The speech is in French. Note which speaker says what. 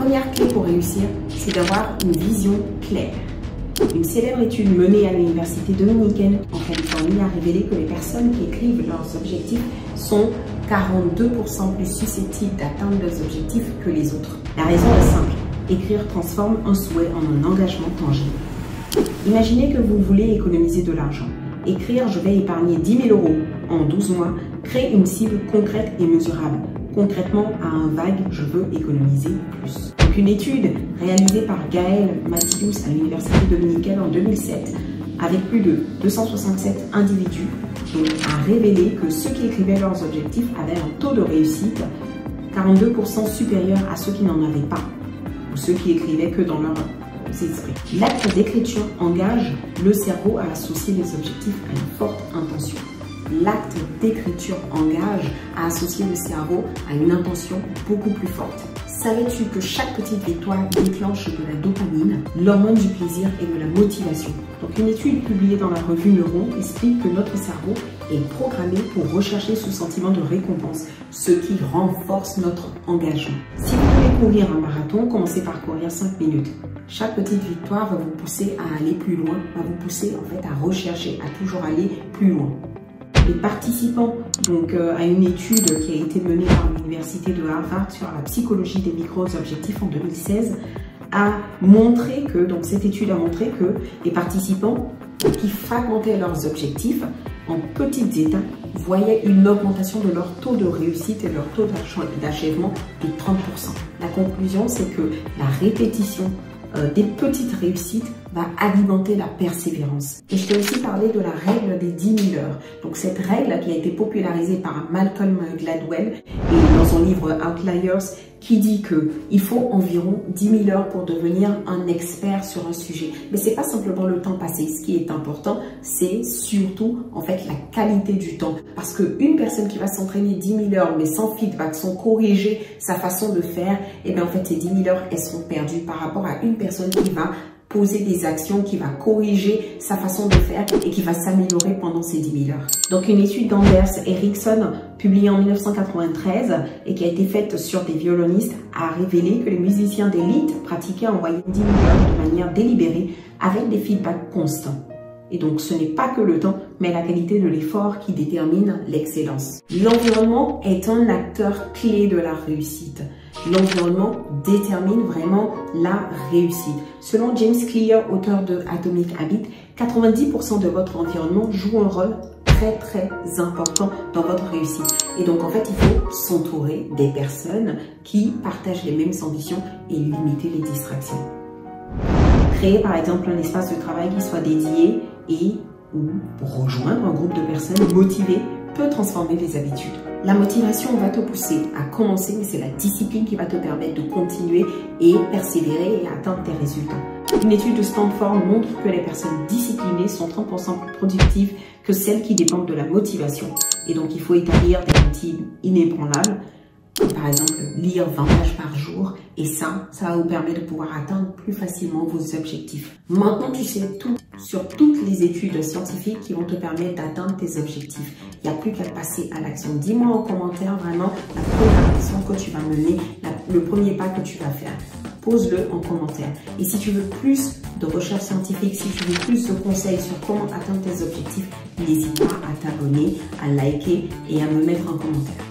Speaker 1: première clé pour réussir, c'est d'avoir une vision claire. Une célèbre étude menée à l'université dominicaine en Californie a révélé que les personnes qui écrivent leurs objectifs sont 42% plus susceptibles d'atteindre leurs objectifs que les autres. La raison est simple, écrire transforme un souhait en un engagement tangible. Imaginez que vous voulez économiser de l'argent. Écrire « Je vais épargner 10 000 € en 12 mois » crée une cible concrète et mesurable. Concrètement, à un vague « Je veux économiser plus ». Donc une étude réalisée par Gaël Matthews à l'université dominicaine en 2007 avec plus de 267 individus a révélé que ceux qui écrivaient leurs objectifs avaient un taux de réussite 42% supérieur à ceux qui n'en avaient pas ou ceux qui écrivaient que dans leur esprit. L'acte d'écriture engage le cerveau à associer les objectifs à une forte intention. L'acte d'écriture engage à associer le cerveau à une intention beaucoup plus forte. Savais-tu que chaque petite victoire déclenche de la dopamine, l'hormone du plaisir et de la motivation? Donc une étude publiée dans la revue Neuron explique que notre cerveau est programmé pour rechercher ce sentiment de récompense, ce qui renforce notre engagement. Si vous voulez courir un marathon, commencez par courir 5 minutes. Chaque petite victoire va vous pousser à aller plus loin, va vous pousser en fait à rechercher, à toujours aller plus loin. Les participants à une étude qui a été menée par l'université de Harvard sur la psychologie des micro-objectifs en 2016 a montré que, cette étude a montré que les participants qui fragmentaient leurs objectifs en petites étapes voyaient une augmentation de leur taux de réussite et leur taux d'achèvement de 30%. La conclusion, c'est que la répétition des petites réussites va alimenter la persévérance. Et je t'ai aussi parlé de la règle des 10 000 heures. Donc cette règle qui a été popularisée par Malcolm Gladwell et dans son livre Outliers qui dit que il faut environ 10 000 heures pour devenir un expert sur un sujet. Mais c'est pas simplement le temps passé. Ce qui est important, c'est surtout en fait la qualité du temps. Parce qu'une personne qui va s'entraîner 10 000 heures mais sans feedback, sans corriger sa façon de faire, et bien en fait ces 10 000 heures elles sont perdues par rapport à une personne qui va poser des actions, qui va corriger sa façon de faire et qui va s'améliorer pendant ces 10 000 heures. Donc une étude d'Anders Ericsson publiée en 1993 et qui a été faite sur des violonistes a révélé que les musiciens d'élite pratiquaient en moyenne 10 000 heures de manière délibérée avec des feedbacks constants. Et donc ce n'est pas que le temps, mais la qualité de l'effort qui détermine l'excellence. L'environnement est un acteur clé de la réussite. L'environnement détermine vraiment la réussite. Selon James Clear, auteur de Atomic Habits, 90% de votre environnement joue un rôle très important dans votre réussite. Et donc en fait, il faut s'entourer des personnes qui partagent les mêmes ambitions et limiter les distractions. Créer par exemple un espace de travail qui soit dédié ou rejoindre un groupe de personnes motivées peut transformer les habitudes. La motivation va te pousser à commencer, mais c'est la discipline qui va te permettre de continuer et persévérer et atteindre tes résultats. Une étude de Stanford montre que les personnes disciplinées sont 30% plus productives que celles qui dépendent de la motivation. Et donc, il faut établir des routines inébranlables. Par exemple, lire 20 pages par jour. Et ça va vous permettre de pouvoir atteindre plus facilement vos objectifs. Maintenant, tu sais tout sur toutes les études scientifiques qui vont te permettre d'atteindre tes objectifs. Il n'y a plus qu'à passer à l'action. Dis-moi en commentaire vraiment la première action que tu vas mener, le premier pas que tu vas faire. Pose-le en commentaire. Et si tu veux plus de recherches scientifiques, si tu veux plus de conseils sur comment atteindre tes objectifs, n'hésite pas à t'abonner, à liker et à me mettre un commentaire.